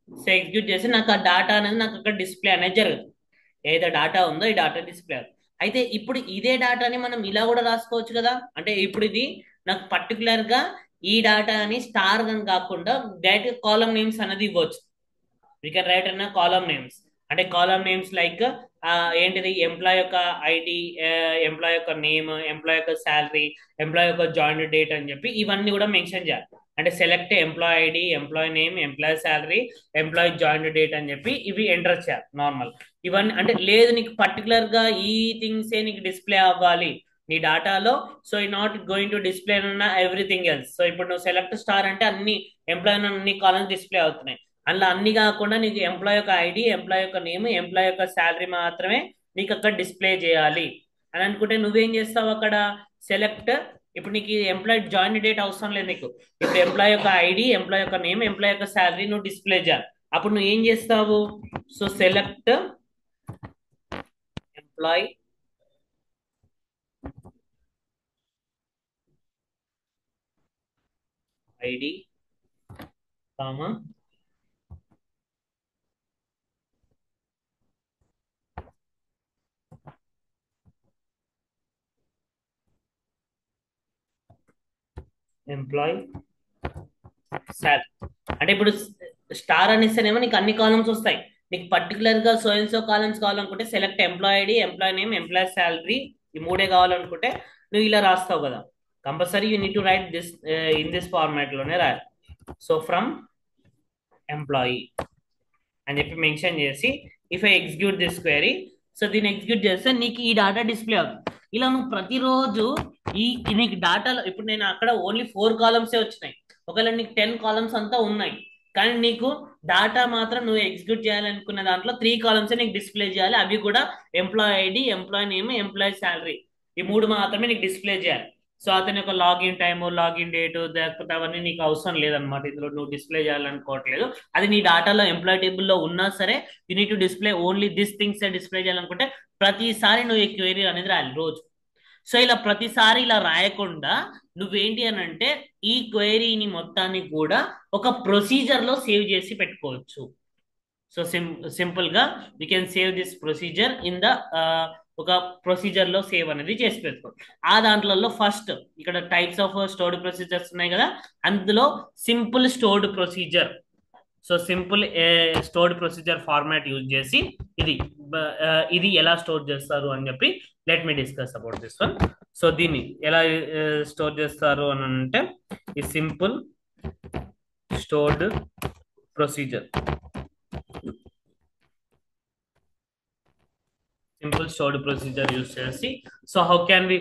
so execute చేసి నాకు ఆ డాటా అనేది నాకు అక్కడ డిస్ప్లే అనేది జరుగుతుంది. ఏదైతే డాటా ఉందో ఈ డాటా డిస్ప్లే అవుతుంది. అయితే ఇప్పుడు ఇదే డాటాని మనం ఇలా కూడా రాసుకోవచ్చు కదా. అంటే ఇప్పుడు ఇది నాకు పర్టికులర్ గా ఈ డాటా అని స్టార్ అని కాకుండా డైరెక్ట్ కాలం నేమ్స్ అనేది ఇవ్వచ్చు. వీ కెన్ రైట్ అన్న కాలం నేమ్స్. అంటే కాలం నేమ్స్ లైక్ ఏంటిది, ఎంప్లాయ్ యొక్క ఐడి, ఎంప్లాయ్ యొక్క నేమ్, ఎంప్లాయ్ యొక్క శాలరీ, ఎంప్లాయ్ యొక్క జాయిన్ డేట్ అని చెప్పి ఇవన్నీ కూడా మెన్షన్ చేయాలి. అంటే select employee ID, employee name, employee salary, employee join date అని చెప్పి ఇవి ఎంటర్ చేయాలి నార్మల్. ఇవన్నీ అంటే లేదు నీకు పర్టికులర్ గా ఈ థింగ్సే నీకు డిస్ప్లే అవ్వాలి నీ డాటాలో, సో ఈ నాట్ గోయింగ్ టు డిస్ప్లే ఉన్న ఎవ్రీథింగ్ ఎల్స్. సో ఇప్పుడు నువ్వు సెలెక్ట్ స్టార్ అంటే అన్ని ఎంప్లాయ్ అన్ని కాలమ్స్ డిస్ప్లే అవుతున్నాయి. అందులో అన్ని కాకుండా నీకు ఎంప్లాయ్ యొక్క ఐడి, ఎంప్లాయ్ యొక్క నేమ్, ఎంప్లాయ్ యొక్క శాలరీ మాత్రమే నీకు అక్కడ డిస్ప్లే చేయాలి అని అనుకుంటే నువ్వేం చేస్తావు అక్కడ సెలెక్ట్. ఇప్పుడు నీకు ఎంప్లాయ్ జాయిన్ డేట్ అవసరం లేదు నీకు. ఇప్పుడు ఎంప్లాయ్ యొక్క ఐడి, ఎంప్లాయ్ యొక్క నేమ్, ఎంప్లాయ్ యొక్క శాలరీ నువ్వు డిస్ప్లే చేయాలి. అప్పుడు నువ్వు ఏం చేస్తావు, so select employee ID comma employee salary. అంటే ఇప్పుడు స్టార్ అనేస్తేనేమో నీకు అన్ని కాలమ్స్ వస్తాయి. నీకు పర్టికులర్ గా సో అండ్ సో కాలమ్స్ కావాలనుకుంటే select employee ID, employee name, employee salary, ఈ మూడే కావాలనుకుంటే నువ్వు ఇలా రాస్తావు కదా. Compulsory you need to write this in this format లోనే రాయాలి. సో ఫ్రమ్ ఎంప్లాయీ అని చెప్పి మెన్షన్ చేసి if I execute this query, so దీన్ని ఎగ్జిక్యూట్ చేస్తే నీకు ఈ డాటా డిస్ప్లే అవుతుంది. ఇలా నువ్వు ప్రతిరోజు ఈ నీకు డాటాలో ఇప్పుడు నేను అక్కడ ఓన్లీ 4 కాలమ్సే వచ్చినాయి, ఒకవేళ నీకు 10 కాలమ్స్ అంతా ఉన్నాయి, కానీ నీకు డాటా మాత్రం నువ్వు ఎగ్జిక్యూట్ చేయాలనుకున్న దాంట్లో 3 కాలమ్స్ నీకు డిస్ప్లే చేయాలి. అవి కూడా employee ID, employee name, employee salary, ఈ 3 మాత్రమే నీకు డిస్ప్లే చేయాలి. సో అతని యొక్క లాగిన్ టైము, లాగిన్ డేటు, లేకపోతే అవన్నీ నీకు అవసరం లేదనమాట. ఇందులో నువ్వు డిస్ప్లే చేయాలనుకోవట్లేదు. అది నీ డాటాలో ఎంప్లాయ్ టేబుల్లో ఉన్నా సరే you need to display only this things display చేయాలనుకుంటే ప్రతిసారి నువ్వు ఈ క్వెరీ అనేది రాయాలి రోజు. సో ఇలా ప్రతిసారి ఇలా రాయకుండా నువ్వేంటి అని అంటే ఈ క్వెరీని మొత్తాన్ని కూడా ఒక ప్రొసీజర్ లో సేవ్ చేసి పెట్టుకోవచ్చు. సో సింపుల్ గా you can save this procedure in the ఒక ప్రొసీజర్ లో సేవ్ అనేది చేసి పెట్టుకోవచ్చు. ఆ దాంట్లో ఫస్ట్ ఇక్కడ టైప్స్ ఆఫ్ స్టోర్డ్ ప్రొసీజర్స్ ఉన్నాయి కదా, అందులో simple stored procedure. So simple stored procedure format use చేసి ఇది ఇది ఎలా స్టోర్ చేస్తారు అని చెప్పి let me discuss about this one. So దీన్ని ఎలా స్టోర్ చేస్తారు అని అంటే ఈ simple stored procedure, simple stored procedure use చేసి so how can we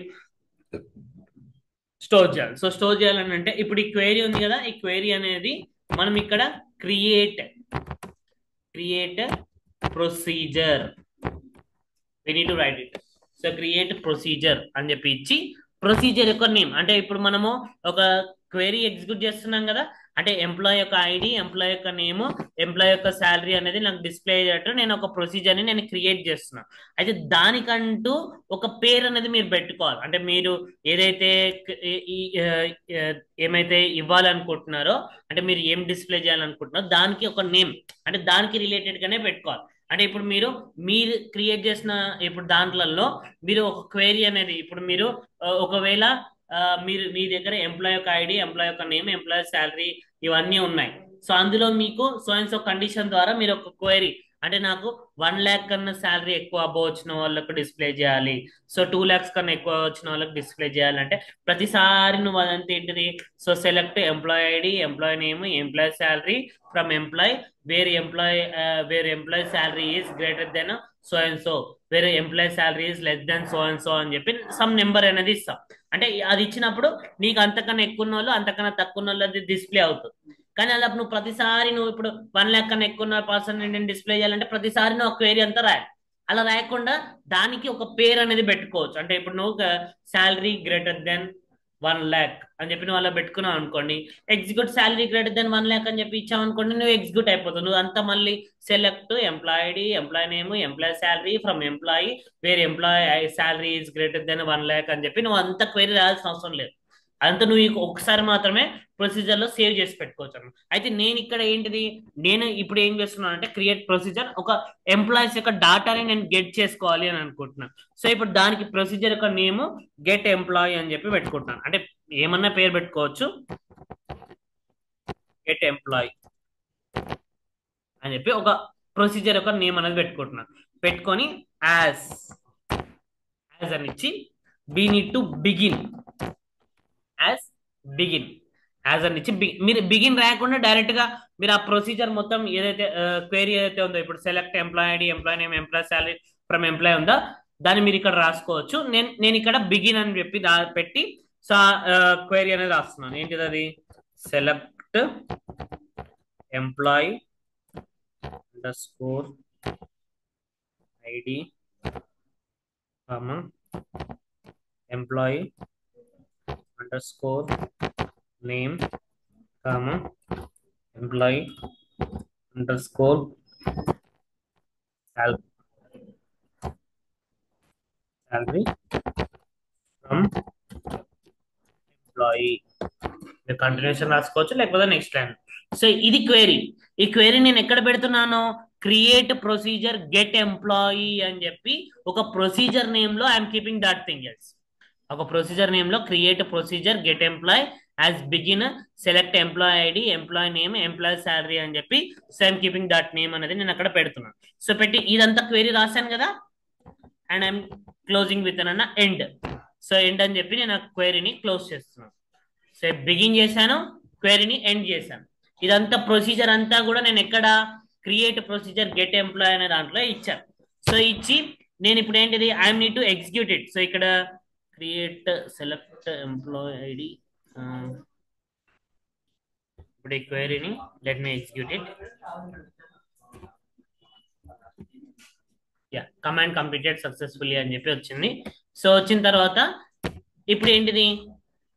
store చేయాలి. సో స్టోర్ చేయాలని అంటే ఇప్పుడు ఈ క్వెరీ ఉంది కదా, ఈ క్వెరీ అనేది మనం ఇక్కడ create procedure, we need to write it. So create procedure అని చెప్పి ఇచ్చి ప్రొసీజర్ యొక్క నేమ్ అంటే ఇప్పుడు మనము ఒక క్వెరీ ఎగ్జిక్యూట్ చేస్తున్నాం కదా, అంటే ఎంప్లాయ్ యొక్క ఐడి, ఎంప్లాయ్ యొక్క నేమ్, ఎంప్లాయ్ యొక్క శాలరీ అనేది నాకు డిస్ప్లే అయ్యేటట్టు నేను ఒక ప్రొసీజర్ ని నేను క్రియేట్ చేస్తున్నాను. అయితే దానికంటూ ఒక పేరు అనేది మీరు పెట్టుకోవాలి. అంటే మీరు ఏదైతే ఏమైతే ఇవ్వాలనుకుంటున్నారో, అంటే మీరు ఏం డిస్ప్లే చేయాలనుకుంటున్నారో దానికి ఒక నేమ్, అంటే దానికి రిలేటెడ్ గానే పెట్టుకోవాలి. అంటే ఇప్పుడు మీరు క్రియేట్ చేసిన ఇప్పుడు దాంట్లలో మీరు ఒక క్వెరీ అనేది ఇప్పుడు మీరు ఒకవేళ మీరు మీ దగ్గర ఎంప్లాయ్ యొక్క ఐడి, ఎంప్లాయ్ యొక్క నేమ్, ఎంప్లాయ్ శాలరీ ఇవన్నీ ఉన్నాయి. సో అందులో మీకు సో అండ్ సో కండిషన్ ద్వారా మీరు ఒక క్వెరీ అంటే నాకు 1 lakh కన్నా శాలరీ ఎక్కువ అబౌవ్ వచ్చిన వాళ్ళకు డిస్ప్లే చేయాలి, సో 2 lakhs కన్నా ఎక్కువ వచ్చిన వాళ్ళకి డిస్ప్లే చేయాలంటే ప్రతిసారి నువ్వు అదంతా ఏంటిది, so select employee ID, employee name, employee salary from employee where employee salary is greater than so and so, వేరే employee salary is less than so and so అని చెప్పి సమ్ నెంబర్ అనేది ఇస్తాం. అంటే అది ఇచ్చినప్పుడు నీకు అంతకన్నా ఎక్కువ ఉన్న వాళ్ళు, అంతకన్నా తక్కువ ఉన్న వాళ్ళు అది డిస్ప్లే అవుతుంది. కానీ అలా నువ్వు ప్రతిసారి నువ్వు ఇప్పుడు 1 lakh కన్నా ఎక్కువ ఉన్న పర్సన్ నేను డిస్ప్లే చేయాలంటే ప్రతిసారి నువ్వు క్వేరీ అంతా రాయాలి. అలా రాయకుండా దానికి ఒక పేరు అనేది పెట్టుకోవచ్చు. అంటే ఇప్పుడు నువ్వు శాలరీ గ్రేటర్ దెన్ 1 lakh అని చెప్పి నువ్వు అలా పెట్టుకున్నావు అనుకోండి, execute salary greater than 1 lakh అని చెప్పి ఇచ్చావు అనుకోండి, నువ్వు ఎగ్జిక్యూట్ అయిపోతావు. నువ్వు అంతా మళ్ళీ select employee ID, employee name, employee salary from employee where employee salary is greater than 1 lakh అని చెప్పి నువ్వు అంత క్వైరీ రాయాల్సిన అవసరం లేదు. అదంతా నువ్వు ఒకసారి మాత్రమే ప్రొసీజర్ లో సేవ్ చేసి పెట్టుకోవచ్చు అన్నమాట. అయితే నేను ఇక్కడ ఏంటిది, నేను ఇప్పుడు ఏం చేస్తున్నాను అంటే క్రియేట్ ప్రొసీజర్, ఒక ఎంప్లాయీస్ యొక్క డాటాని నేను గెట్ చేసుకోవాలి అని అనుకుంటున్నాను. సో ఇప్పుడు దానికి ప్రొసీజర్ యొక్క నేమ్ గెట్ ఎంప్లాయీ అని చెప్పి పెట్టుకుంటున్నాను. అంటే ఏమన్నా పేరు పెట్టుకోవచ్చు, గెట్ ఎంప్లాయీ అని చెప్పి ఒక ప్రొసీజర్ యొక్క నేమ్ అనేది పెట్టుకుంటున్నాను. పెట్టుకొని యాజ్ యాజ్ అని ఇచ్చి we need to begin as begin as అని ఇచ్చి మీరు బిగిన్ రాయకుండా డైరెక్ట్ గా మీరు ఆ ప్రొసీజర్ మొత్తం ఏదైతే క్వైరీ ఏదైతే ఉందో, ఇప్పుడు select employee ID, employee name, employee salary from employee ఉందో దాన్ని మీరు ఇక్కడ రాసుకోవచ్చు. నేను ఇక్కడ బిగిన్ అని చెప్పి పెట్టి క్వైరీ అనేది రాస్తున్నాను. ఏంటిది అది, select employee underscore ID employee underscore name employee underscore salary from employee. Continuation రాసుకోవచ్చు, లేకపోతే నెక్స్ట్ లైన్. సో ఇది క్వైరీ. ఈ క్వైరీ నేను ఎక్కడ పెడుతున్నాను, క్రియేట్ ప్రొసీజర్ గెట్ ఎంప్లాయీ అని చెప్పి ఒక ప్రొసీజర్ నేమ్ లో I'm keeping that thing else. ఒక ప్రొసీజర్ నేమ్ లో create procedure get employee as begin select employee ID, employee name, employee salary అని చెప్పి so I'm keeping that name అనేది నేను అక్కడ పెడుతున్నాను. సో పెట్టి ఇదంతా క్వైరీ రాశాను కదా, అండ్ ఐఎమ్ క్లోజింగ్ విత్ అన్న ఎండ్. సో ఎండ్ అని చెప్పి నేను క్వైరీని క్లోజ్ చేస్తున్నాను. సో బిగిన్ చేశాను, క్వైరీని ఎండ్ చేశాను. ఇదంతా ప్రొసీజర్ అంతా కూడా నేను ఎక్కడ క్రియేట్ ప్రొసీజర్ గెట్ ఎంప్లాయ్ అనే దాంట్లో ఇచ్చాను. సో ఇచ్చి నేను ఇప్పుడు ఏంటిది I'm need to execute it. So ఇక్కడ క్రియేట్ సెలెక్ట్ ఎంప్లాయ్ ఐడి, ఇప్పుడు ఈ క్వైరీని let me execute it. Command completed successfully అని చెప్పి వచ్చింది. సో వచ్చిన తర్వాత ఇప్పుడు ఏంటిది,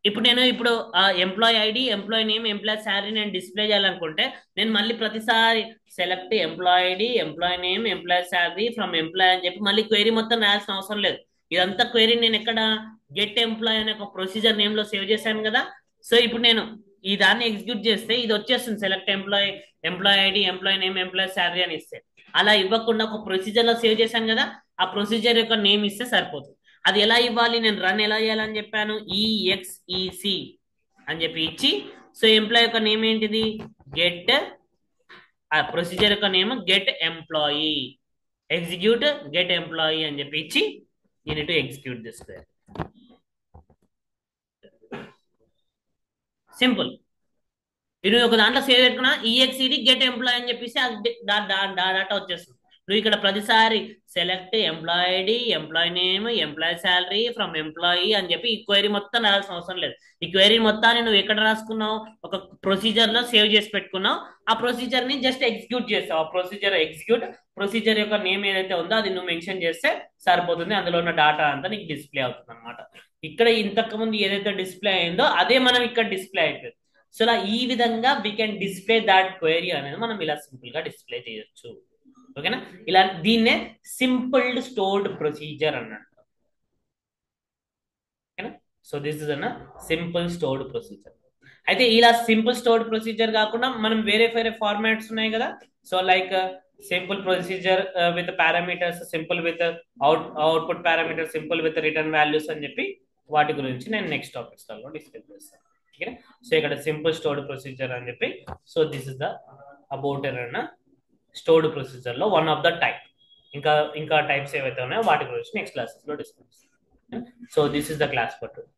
ఇప్పుడు నేను employee ID, employee name, employee salary నేను డిస్ప్లే చేయాలనుకుంటే నేను మళ్ళీ ప్రతిసారి select employee ID, employee name, employee salary from employee అని చెప్పి మళ్ళీ క్వైరీ మొత్తం రాయాల్సిన అవసరం లేదు. ఇదంతా క్వైరీ నేను ఎక్కడ గెట్ ఎంప్లాయ్ అనే ఒక ప్రొసీజర్ నేమ్ లో సేవ్ చేశాను కదా. సో ఇప్పుడు నేను ఈ దాన్ని ఎగ్జిక్యూట్ చేస్తే ఇది వచ్చేస్తుంది, select employee, employee ID, employee name, employee salary అని ఇస్తే. అలా ఇవ్వకుండా ఒక ప్రొసీజర్ లో సేవ్ చేశాను కదా, ఆ ప్రొసీజర్ యొక్క నేమ్ ఇస్తే సరిపోతుంది. అది ఎలా ఇవ్వాలి, నేను రన్ ఎలా చేయాలని చెప్పాను, ఈఎక్స్ఈసి అని చెప్పి ఇచ్చి, సో ఎంప్లాయ్ యొక్క నేమ్ ఏంటిది, గెట్, ఆ ప్రొసీజర్ యొక్క name get employee, execute get employee అని చెప్పి ఇచ్చి you need to execute this. Simple. మీరు ఒక దాంట్లో సేవ్ పెట్టుకున్నా ఈఎక్సిడి గెట్ ఎంప్లాయ్ అని చెప్పేసి డాటా వచ్చేస్తుంది. నువ్వు ఇక్కడ ప్రతిసారి select employee ID, employee name, employee salary from employee అని చెప్పి ఈ క్వైరీ మొత్తం రాయాల్సిన అవసరం లేదు. ఈ క్వైరీ మొత్తాన్ని నువ్వు ఎక్కడ రాసుకున్నావు, ఒక ప్రొసీజర్ లో సేవ్ చేసి పెట్టుకున్నావు. ఆ ప్రొసీజర్ ని జస్ట్ ఎగ్జిక్యూట్ చేస్తావు. ఆ ప్రొసీజర్ ఎగ్జిక్యూట్, ప్రొసీజర్ యొక్క నేమ్ ఏదైతే ఉందో అది నువ్వు మెన్షన్ చేస్తే సరిపోతుంది. అందులో ఉన్న డాటా అంతా నీకు డిస్ప్లే అవుతుంది అనమాట. ఇక్కడ ఇంతకు ముందు ఏదైతే డిస్ప్లే అయిందో అదే మనం ఇక్కడ డిస్ప్లే అయిపోయింది. సో ఇలా ఈ విధంగా we can display that query అనేది మనం ఇలా సింపుల్ గా డిస్ప్లే చేయొచ్చు. ఓకేనా, ఇలా దీన్నే సింపుల్ స్టోర్డ్ ప్రొసీజర్ అన్నట్టు. ఓకేనా, సో దిస్ ఇస్ అన్న సింపుల్ స్టోర్డ్ ప్రొసీజర్. అయితే ఇలా సింపుల్ స్టోర్డ్ ప్రొసీజర్ కాకుండా మనం వేరే వేరే ఫార్మాట్స్ ఉన్నాయి కదా. So like simple procedure with parameters, simple with output parameters, simple with return values అని చెప్పి వాటి గురించి నేను నెక్స్ట్ టాపిక్స్ లో డిస్కస్ చేస్తాను. ఓకే, సో ఇక్కడ సింపుల్ స్టోర్డ్ ప్రొసీజర్ అని చెప్పి, so this is the about అన్న స్టోర్డ్ ప్రొసీజర్ లో వన్ ఆఫ్ ద టైప్. ఇంకా టైప్స్ ఏవైతే ఉన్నాయో వాటి గురించి నెక్స్ట్ క్లాసెస్ లో discuss. So this is the class for today.